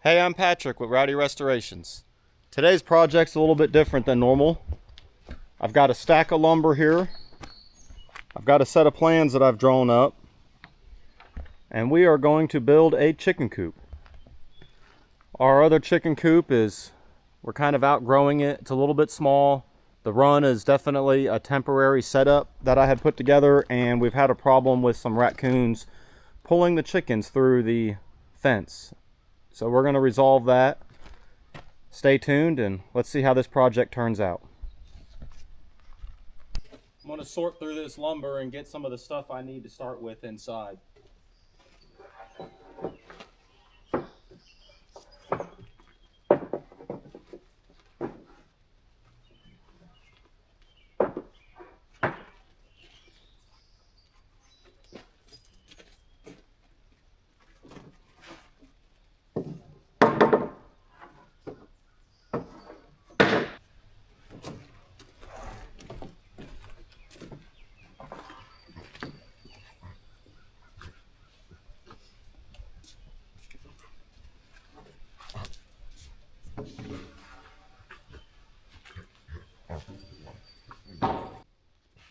Hey, I'm Patrick with Rowdy Restorations. Today's project's a little bit different than normal. I've got a stack of lumber here. I've got a set of plans that I've drawn up. And we are going to build a chicken coop. Our other chicken coop we're kind of outgrowing it. It's a little bit small. The run is definitely a temporary setup that I had put together, and we've had a problem with some raccoons pulling the chickens through the fence. So we're going to resolve that. Stay tuned and let's see how this project turns out. I'm going to sort through this lumber and get some of the stuff I need to start with inside.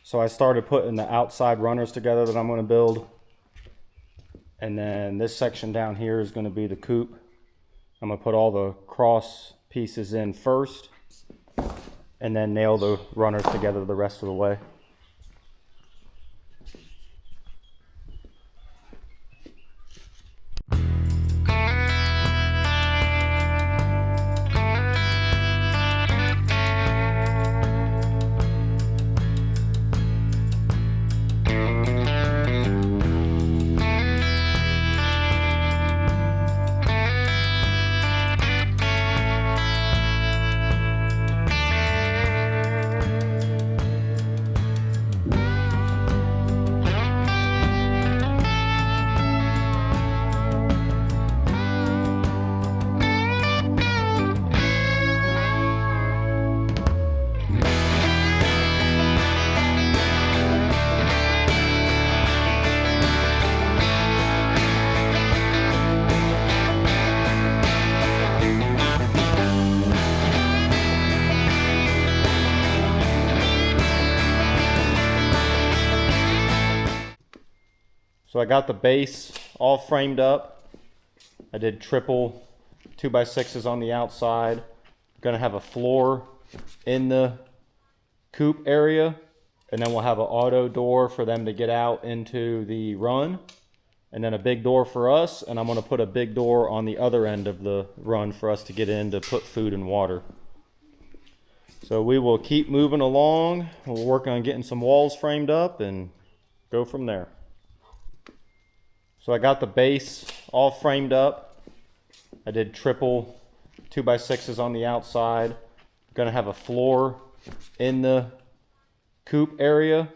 So I started putting the outside runners together that I'm going to build. And then this section down here is going to be the coop. I'm going to put all the cross pieces in first and then nail the runners together the rest of the way. So I got the base all framed up. I did triple 2x6s on the outside. I'm gonna have a floor in the coop area, and then we'll have an auto door for them to get out into the run, and then a big door for us, and I'm gonna put a big door on the other end of the run for us to get in to put food and water. So we will keep moving along. We'll work on getting some walls framed up and go from there. So I got the base all framed up. I did triple 2x6s on the outside. I'm gonna have a floor in the coop area,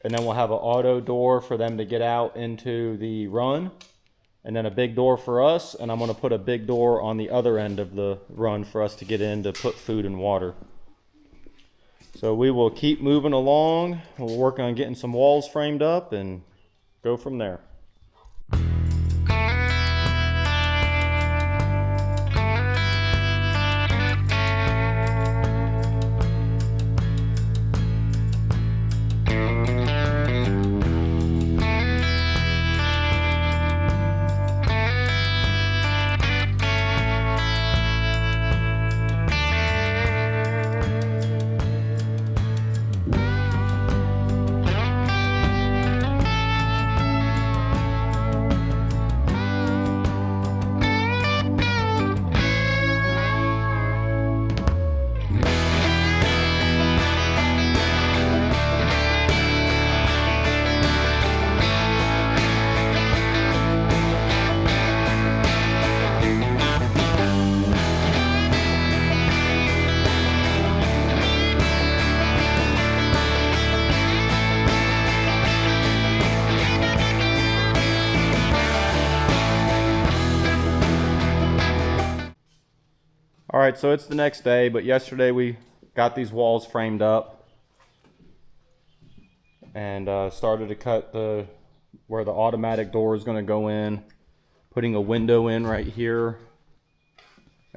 and then we'll have an auto door for them to get out into the run, and then a big door for us, and I'm gonna put a big door on the other end of the run for us to get in to put food and water. So we will keep moving along. We'll work on getting some walls framed up and go from there. All right, so it's the next day, but yesterday we got these walls framed up and started to cut where the automatic door is going to go in, putting a window in right here,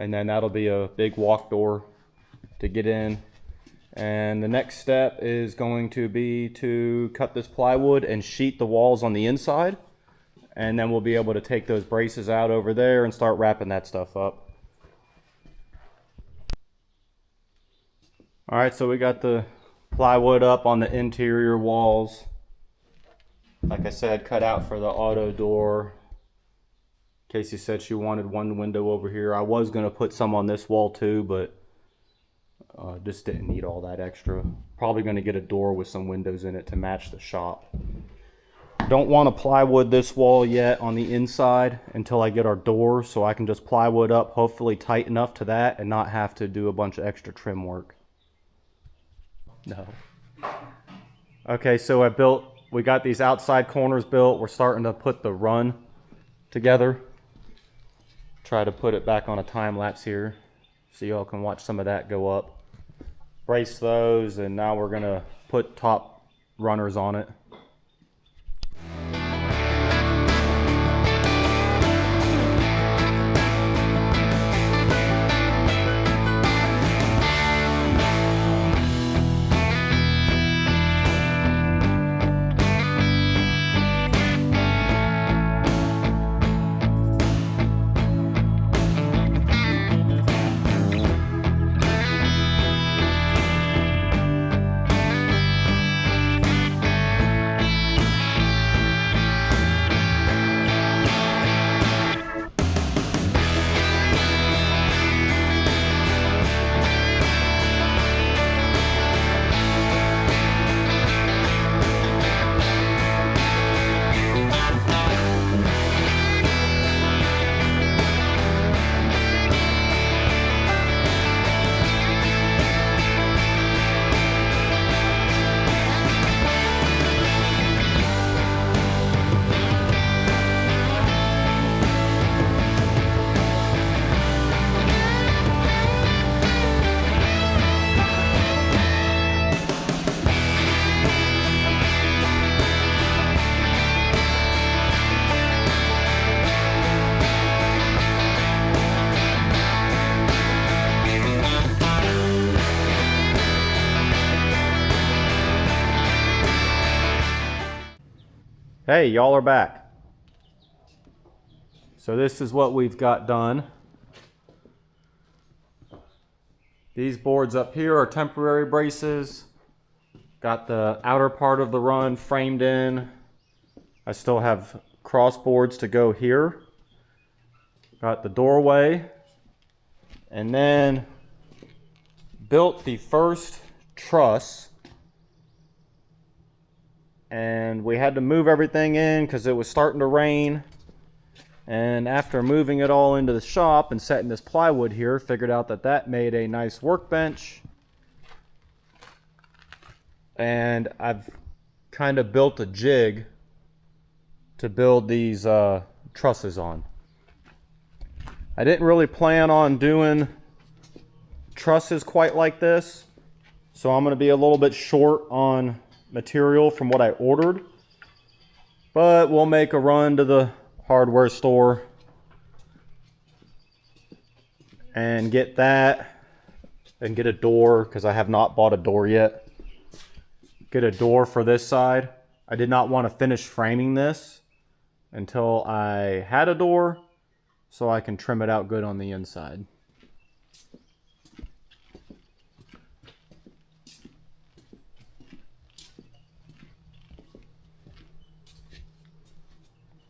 and then that'll be a big walk door to get in. And the next step is going to be to cut this plywood and sheet the walls on the inside, and then we'll be able to take those braces out over there and start wrapping that stuff up. All right, so we got the plywood up on the interior walls. Like I said, cut out for the auto door. Casey said she wanted one window over here. I was gonna put some on this wall too, but just didn't need all that extra. Probably gonna get a door with some windows in it to match the shop. Don't want to plywood this wall yet on the inside until I get our door, so I can just plywood up, hopefully tight enough to that and not have to do a bunch of extra trim work. No. Okay, so we got these outside corners built. We're starting to put the run together. Try to put it back on a time lapse here so y'all can watch some of that go up. Brace those, and now we're gonna put top runners on it. Hey, y'all are back. So this is what we've got done. These boards up here are temporary braces. Got the outer part of the run framed in. I still have cross boards to go here. Got the doorway. And then built the first truss. And we had to move everything in because it was starting to rain. And after moving it all into the shop and setting this plywood here, figured out that that made a nice workbench. And I've kind of built a jig to build these trusses on. I didn't really plan on doing trusses quite like this, so I'm going to be a little bit short on material from what I ordered, but we'll make a run to the hardware store and get that and get a door, because I have not bought a door yet. Get a door for this side. I did not want to finish framing this until I had a door, so I can trim it out good on the inside.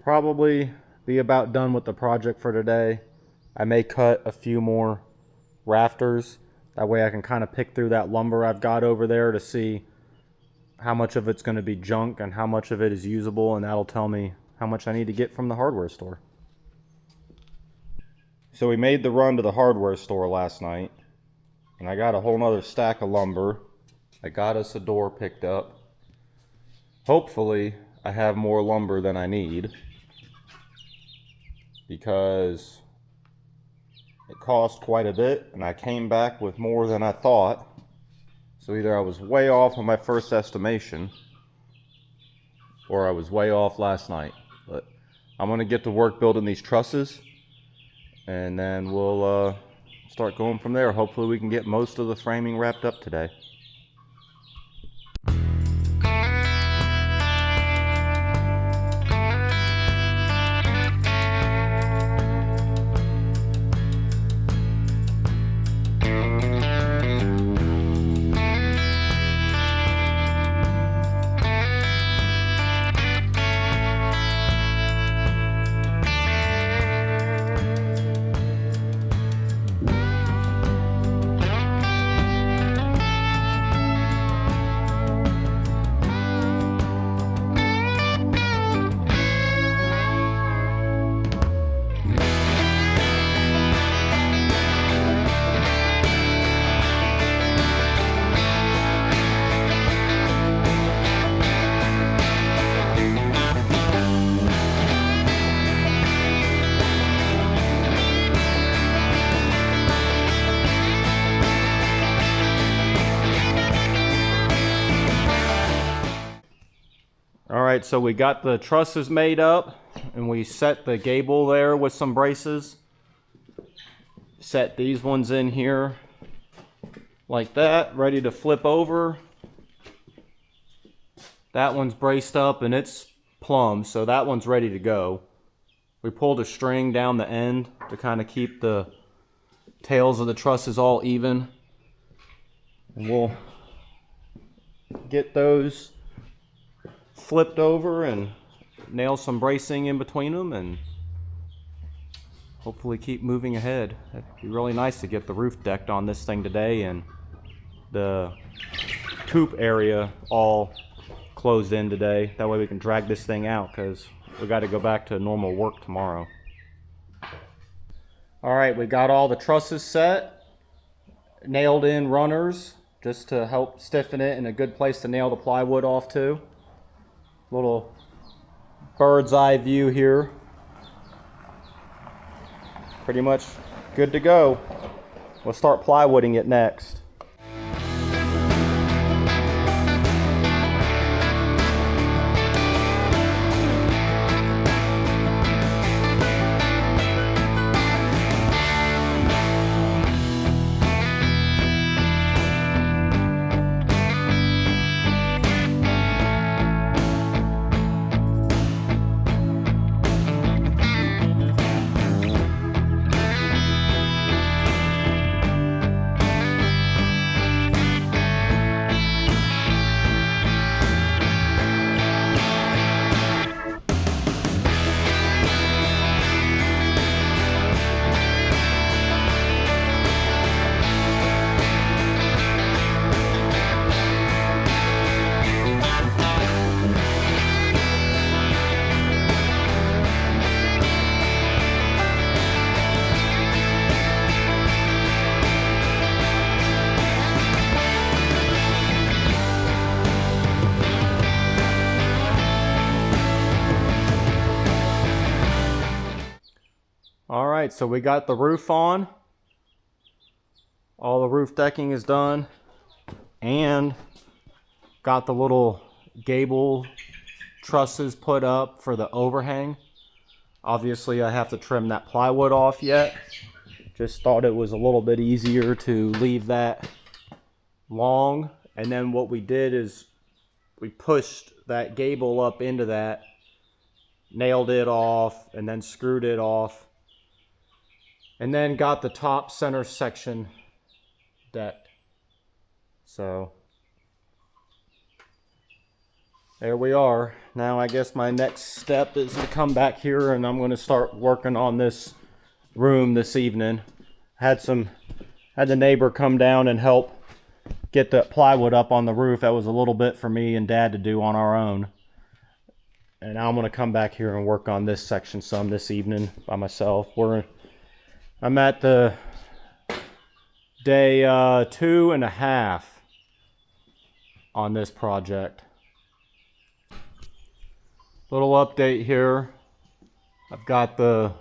Probably be about done with the project for today. I may cut a few more rafters. That way I can kind of pick through that lumber I've got over there to see how much of it's going to be junk and how much of it is usable, and that'll tell me how much I need to get from the hardware store. So we made the run to the hardware store last night, and I got a whole nother stack of lumber. I got us a door picked up. Hopefully I have more lumber than I need, because it cost quite a bit and I came back with more than I thought. So either I was way off on my first estimation or I was way off last night. But I'm going to get to work building these trusses, and then we'll start going from there. Hopefully we can get most of the framing wrapped up today. Alright, so we got the trusses made up and we set the gable there with some braces. Set these ones in here like that, ready to flip over. That one's braced up and it's plumb, so that one's ready to go. We pulled a string down the end to kind of keep the tails of the trusses all even. And we'll get those flipped over and nail some bracing in between them and hopefully keep moving ahead. It'd be really nice to get the roof decked on this thing today and the coop area all closed in today. That way we can drag this thing out because we got to go back to normal work tomorrow. Alright, we got all the trusses set, nailed in runners just to help stiffen it and a good place to nail the plywood off to. Little bird's eye view here. Pretty much good to go. We'll start plywooding it next. Alright, so we got the roof on. All the roof decking is done. And got the little gable trusses put up for the overhang. Obviously I have to trim that plywood off yet. Just thought it was a little bit easier to leave that long. And then what we did is we pushed that gable up into that, nailed it off, and then screwed it off. And then got the top center section decked. So there we are. Now I guess my next step is to come back here and I'm going to start working on this room this evening. Had the neighbor come down and help get the plywood up on the roof. That was a little bit for me and Dad to do on our own. And now I'm going to come back here and work on this section some this evening by myself. I'm at the day 2.5 on this project. Little update here. I've got the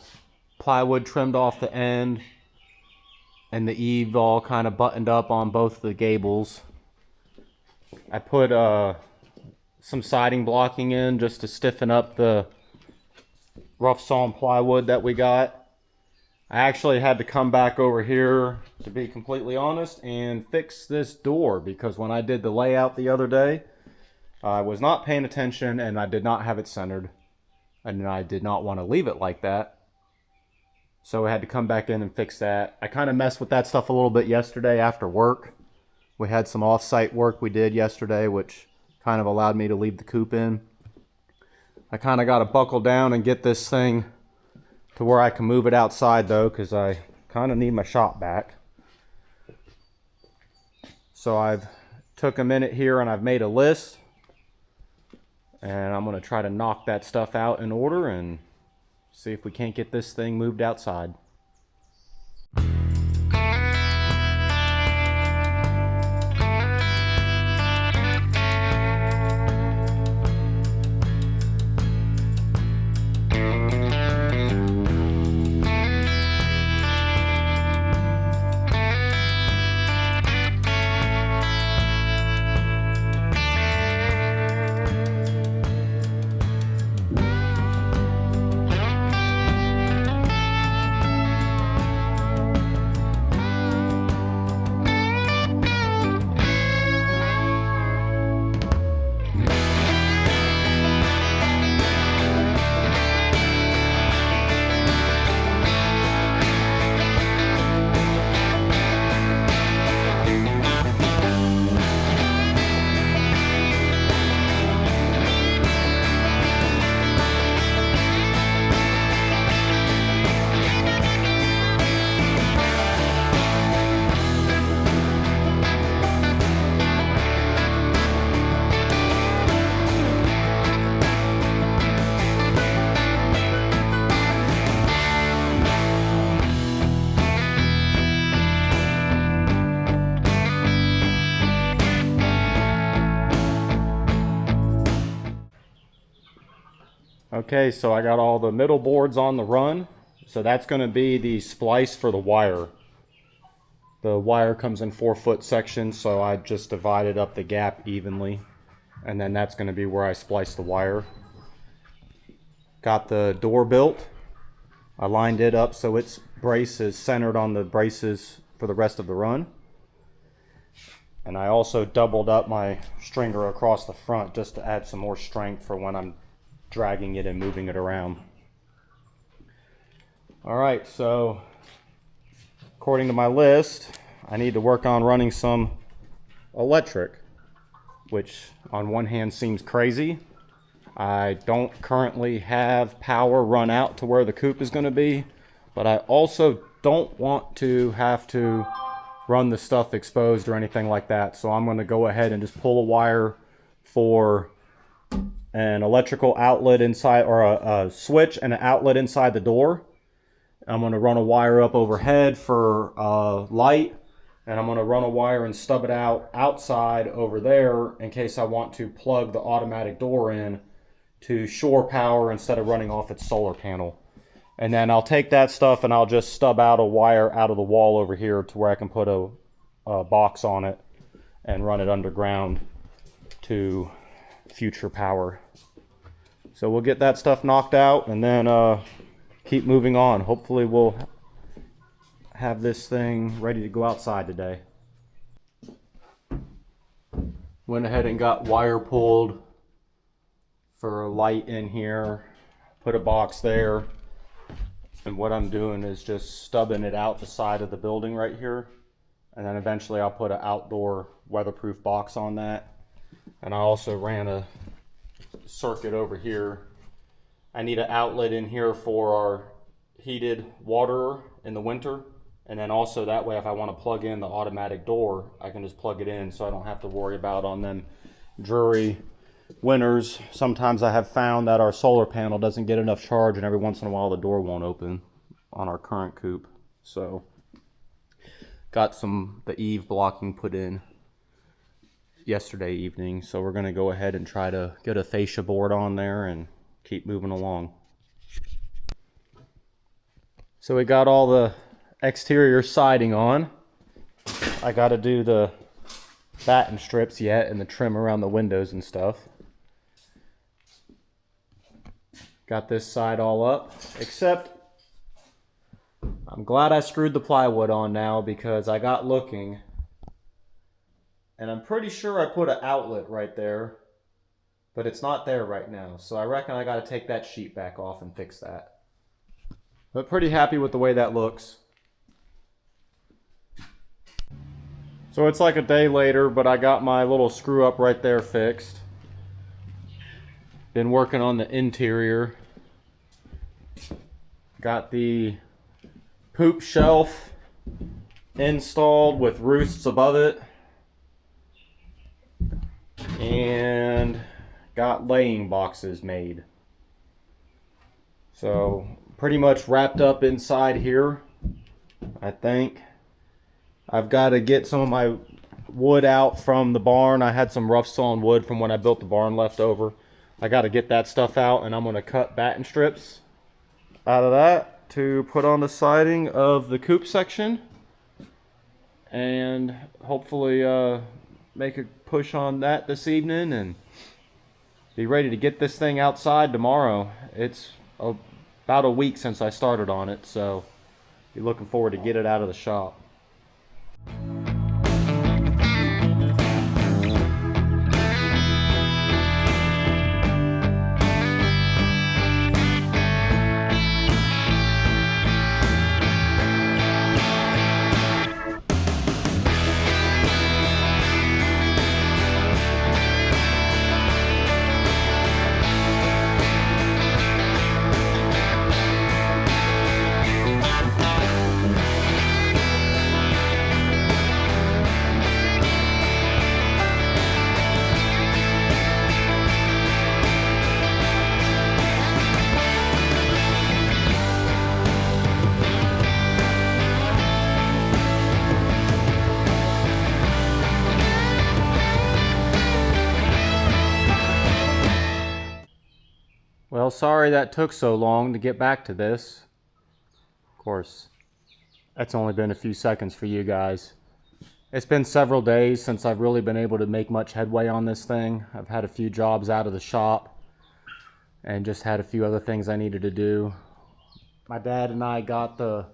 plywood trimmed off the end and the eave all kind of buttoned up on both the gables. I put some siding blocking in just to stiffen up the rough sawn plywood that we got. I actually had to come back over here, to be completely honest, and fix this door because when I did the layout the other day, I was not paying attention and I did not have it centered. And I did not want to leave it like that. So I had to come back in and fix that. I kind of messed with that stuff a little bit yesterday after work. We had some off-site work we did yesterday, which kind of allowed me to leave the coop in. I kind of got to buckle down and get this thing to where I can move it outside though, because I kind of need my shop back. So I've took a minute here and I've made a list. And I'm going to try to knock that stuff out in order and see if we can't get this thing moved outside. Okay, so I got all the middle boards on the run. So that's going to be the splice for the wire. The wire comes in 4-foot sections, so I just divided up the gap evenly. And then that's going to be where I splice the wire. Got the door built. I lined it up so its brace is centered on the braces for the rest of the run. And I also doubled up my stringer across the front just to add some more strength for when I'm dragging it and moving it around. Alright, so according to my list, I need to work on running some electric, which on one hand seems crazy. I don't currently have power run out to where the coop is going to be, but I also don't want to have to run the stuff exposed or anything like that. So I'm going to go ahead and just pull a wire for an electrical outlet inside, or a switch and an outlet inside the door. I'm going to run a wire up overhead for light, and I'm going to run a wire and stub it out outside over there in case I want to plug the automatic door in to shore power instead of running off its solar panel. And then I'll take that stuff and I'll just stub out a wire out of the wall over here to where I can put a box on it and run it underground to future power. So we'll get that stuff knocked out and then keep moving on. Hopefully we'll have this thing ready to go outside today. Went ahead and got wire pulled for a light in here, put a box there, and what I'm doing is just stubbing it out the side of the building right here, and then eventually I'll put an outdoor weatherproof box on that. And I also ran a circuit over here. I need an outlet in here for our heated water in the winter, and then also that way if I want to plug in the automatic door, I can just plug it in so I don't have to worry about on them dreary winters. Sometimes I have found that our solar panel doesn't get enough charge, and every once in a while the door won't open on our current coop. So got the eave blocking put in yesterday evening, so we're going to go ahead and try to get a fascia board on there and keep moving along. So we got all the exterior siding on. I got to do the batten strips yet and the trim around the windows and stuff. Got this side all up, except I'm glad I screwed the plywood on now because I got looking. And I'm pretty sure I put an outlet right there. But it's not there right now. So I reckon I got to take that sheet back off and fix that. But pretty happy with the way that looks. So it's like a day later, but I got my little screw up right there fixed. Been working on the interior. Got the poop shelf installed with roosts above it. And got laying boxes made. So pretty much wrapped up inside here, I think. I've got to get some of my wood out from the barn. I had some rough sawn wood from when I built the barn left over. I got to get that stuff out, and I'm going to cut batten strips out of that to put on the siding of the coop section, and hopefully make a push on that this evening and be ready to get this thing outside tomorrow. It's about a week since I started on it, so be looking forward to get it out of the shop. Well, sorry that took so long to get back to this. Of course, that's only been a few seconds for you guys. It's been several days since I've really been able to make much headway on this thing. I've had a few jobs out of the shop and just had a few other things I needed to do. My dad and I got the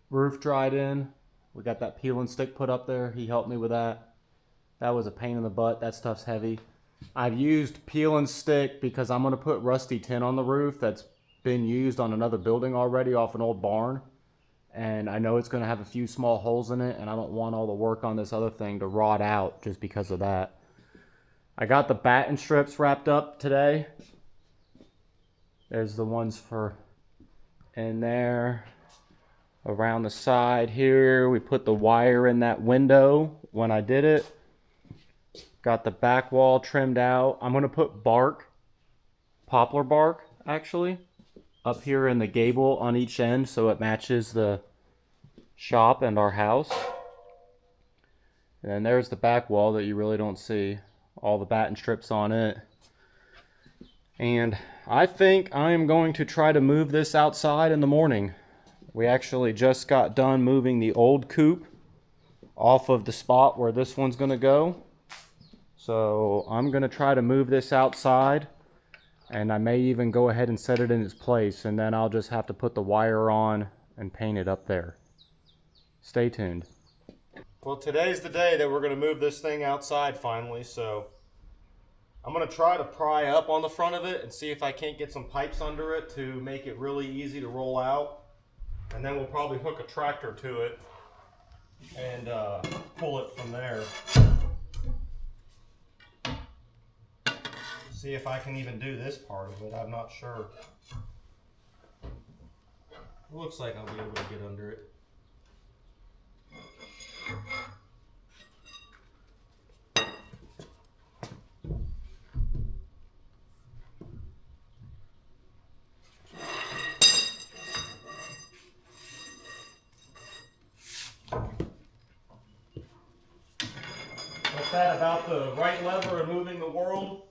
roof dried in. We got that peel and stick put up there. He helped me with that. That was a pain in the butt. That stuff's heavy. I've used peel and stick because I'm going to put rusty tin on the roof that's been used on another building already off an old barn. And I know it's going to have a few small holes in it, and I don't want all the work on this other thing to rot out just because of that. I got the batten strips wrapped up today. There's the ones for in there. Around the side here, we put the wire in that window when I did it. Got the back wall trimmed out. I'm going to put bark, poplar bark actually, up here in the gable on each end so it matches the shop and our house. And then there's the back wall that you really don't see. All the batten strips on it. And I think I am going to try to move this outside in the morning. We actually just got done moving the old coop off of the spot where this one's going to go. So I'm going to try to move this outside, and I may even go ahead and set it in its place, and then I'll just have to put the wire on and paint it up there. Stay tuned. Well, today's the day that we're going to move this thing outside finally, so I'm going to try to pry up on the front of it and see if I can't get some pipes under it to make it really easy to roll out. And then we'll probably hook a tractor to it and pull it from there. See if I can even do this part of it. I'm not sure. It looks like I'll be able to get under it. What's that about the right lever and moving the world?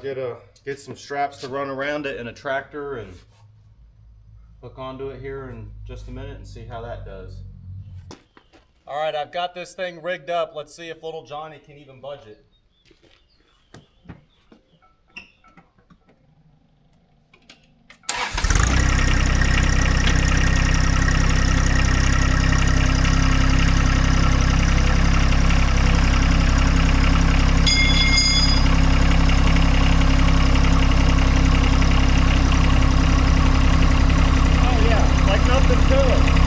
get some straps to run around it in a tractor and hook onto it here in just a minute and see how that does. All right, I've got this thing rigged up. Let's see if little Johnny can even budge it. Oh yeah, like nothing to it.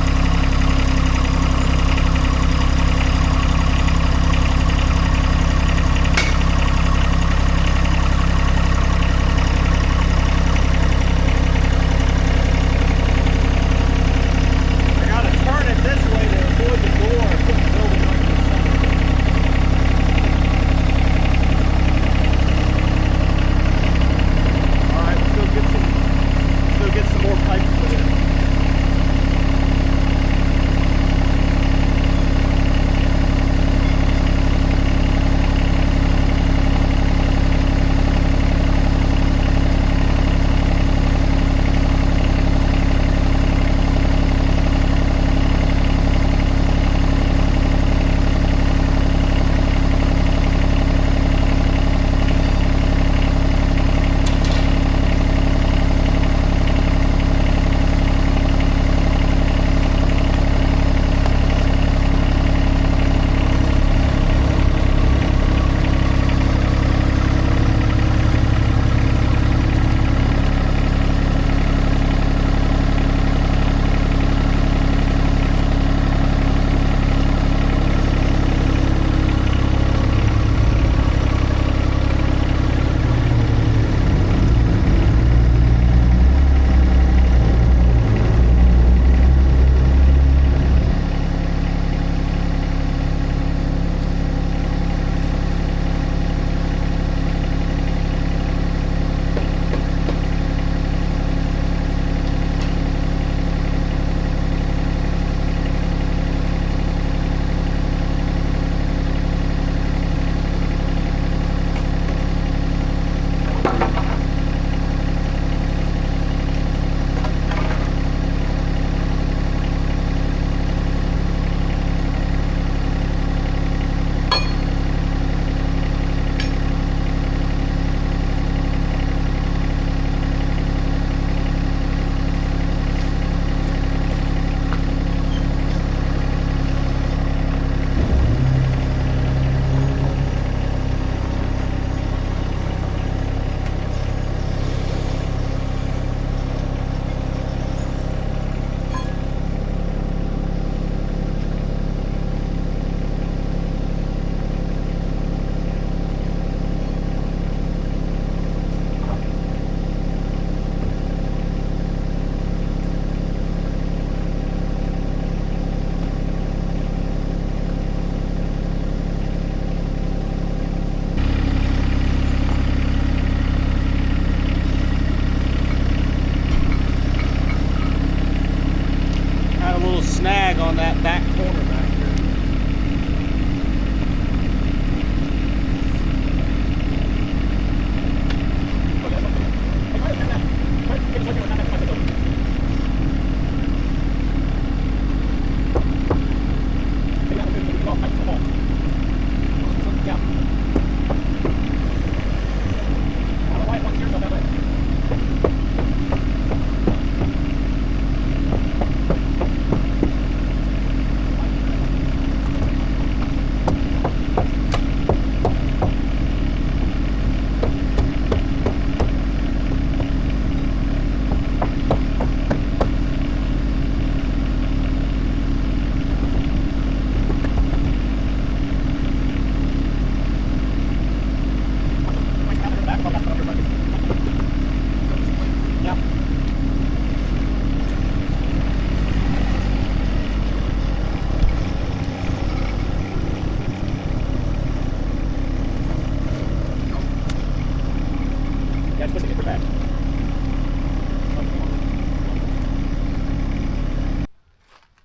Snag on that back corner back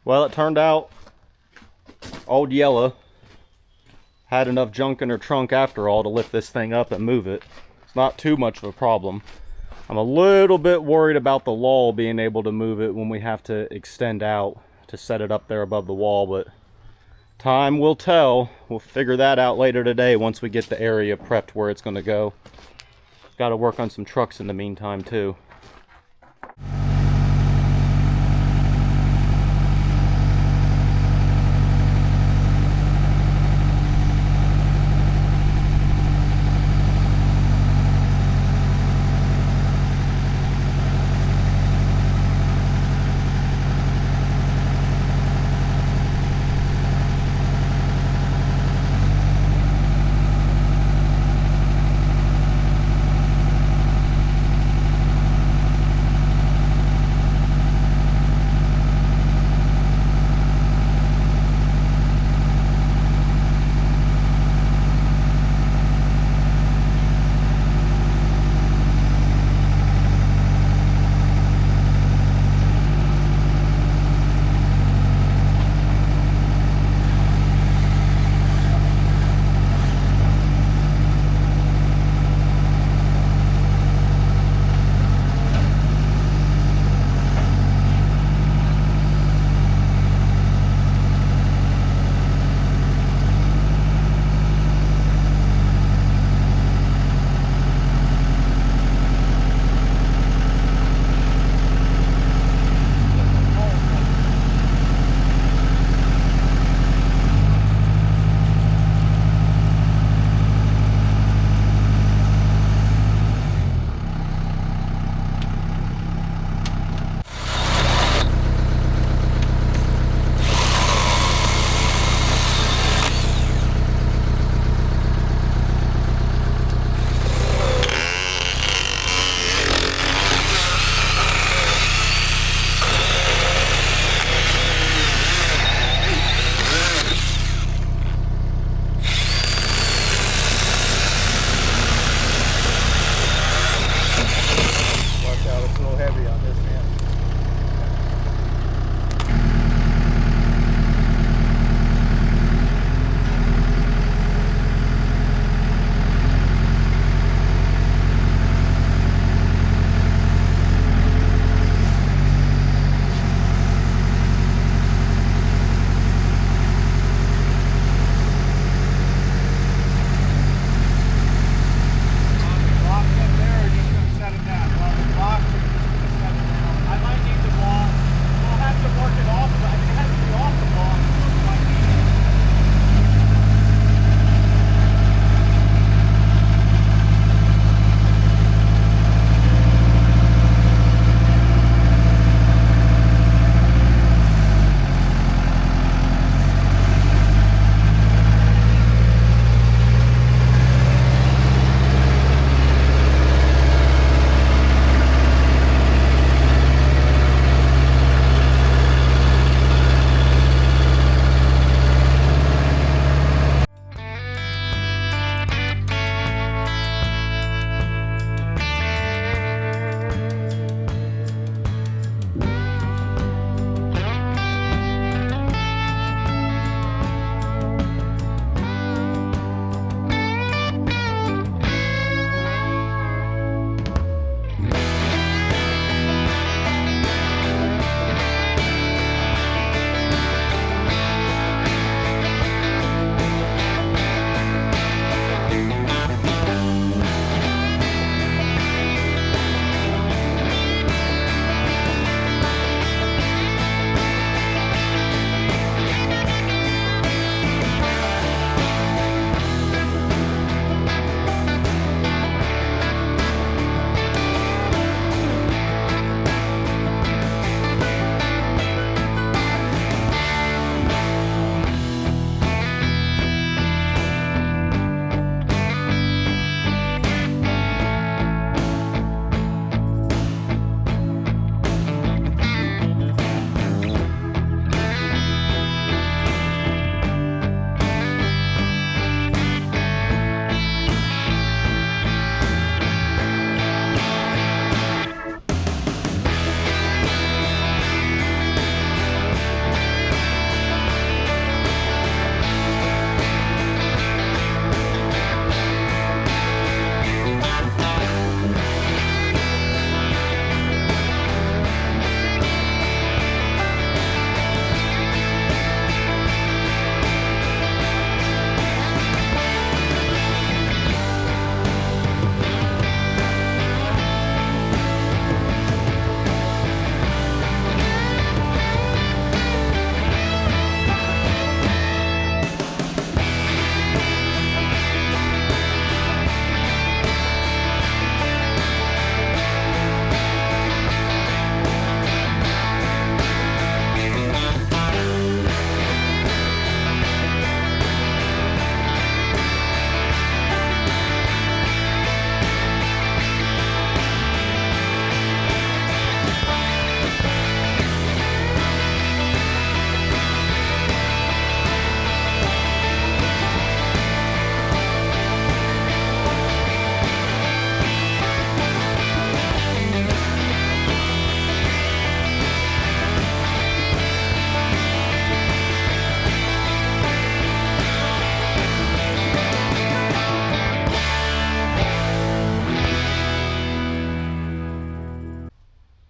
Well, it turned out old Yella had enough junk in her trunk after all to lift this thing up and move it. It's not too much of a problem. I'm a little bit worried about the lull being able to move it when we have to extend out to set it up there above the wall, but time will tell. We'll figure that out later today once we get the area prepped where it's going to go. Got to work on some trucks in the meantime too.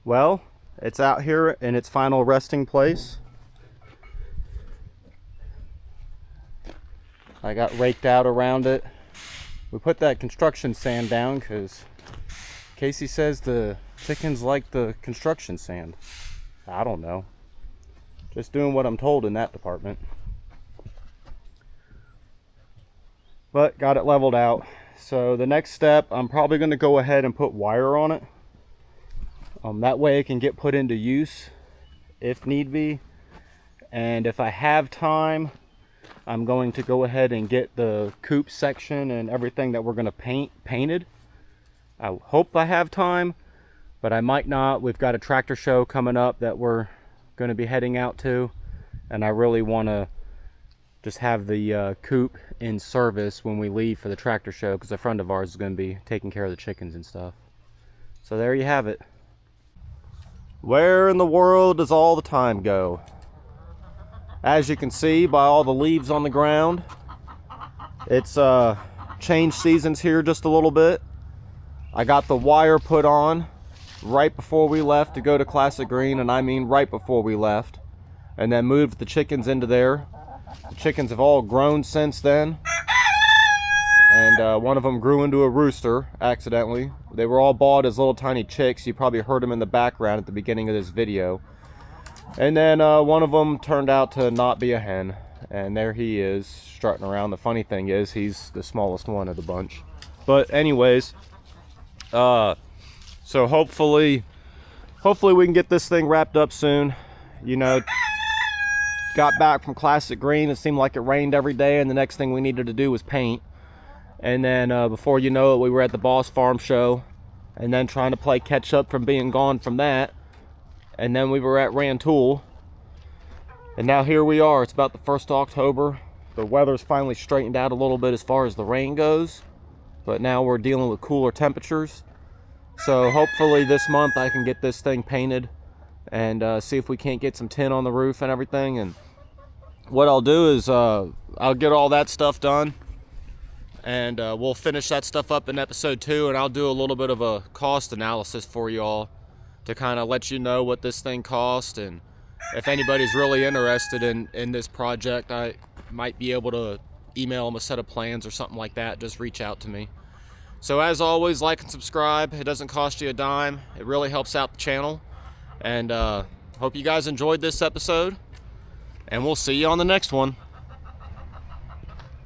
Well, it's out here in its final resting place. I got raked out around it. We put that construction sand down because Casey says the chickens like the construction sand. I don't know. Just doing what I'm told in that department. But got it leveled out. So the next step, I'm probably going to go ahead and put wire on it. That way it can get put into use if need be. And if I have time, I'm going to go ahead and get the coop section and everything that we're going to paint painted. I hope I have time, but I might not. We've got a tractor show coming up that we're going to be heading out to, and I really want to just have the coop in service when we leave for the tractor show, because a friend of ours is going to be taking care of the chickens and stuff. So there you have it. Where in the world does all the time go? As you can see by all the leaves on the ground, it's changed seasons here just a little bit. I got the wire put on right before we left to go to Classic Green, and I mean right before we left, and then moved the chickens into there. The chickens have all grown since then, and one of them grew into a rooster accidentally. They were all bought as little tiny chicks. You probably heard them in the background at the beginning of this video. And then one of them turned out to not be a hen, and there he is strutting around. The funny thing is he's the smallest one of the bunch. But anyways, so hopefully we can get this thing wrapped up soon. You know, got back from Classic Green, it seemed like it rained every day, and the next thing we needed to do was paint. And then before you know it, we were at the Boss Farm show, and then trying to play catch up from being gone from that. And then we were at Rantoul, and now here we are. It's about the 1st of October. The weather's finally straightened out a little bit as far as the rain goes, but now we're dealing with cooler temperatures. So hopefully this month I can get this thing painted and see if we can't get some tin on the roof and everything. And what I'll do is I'll get all that stuff done, and we'll finish that stuff up in episode 2, and I'll do a little bit of a cost analysis for you all to kind of let you know what this thing cost, and if anybody's really interested in this project, I might be able to email them a set of plans or something like that. Just reach out to me. So as always, like and subscribe. It doesn't cost you a dime. It really helps out the channel, and hope you guys enjoyed this episode, and we'll see you on the next one.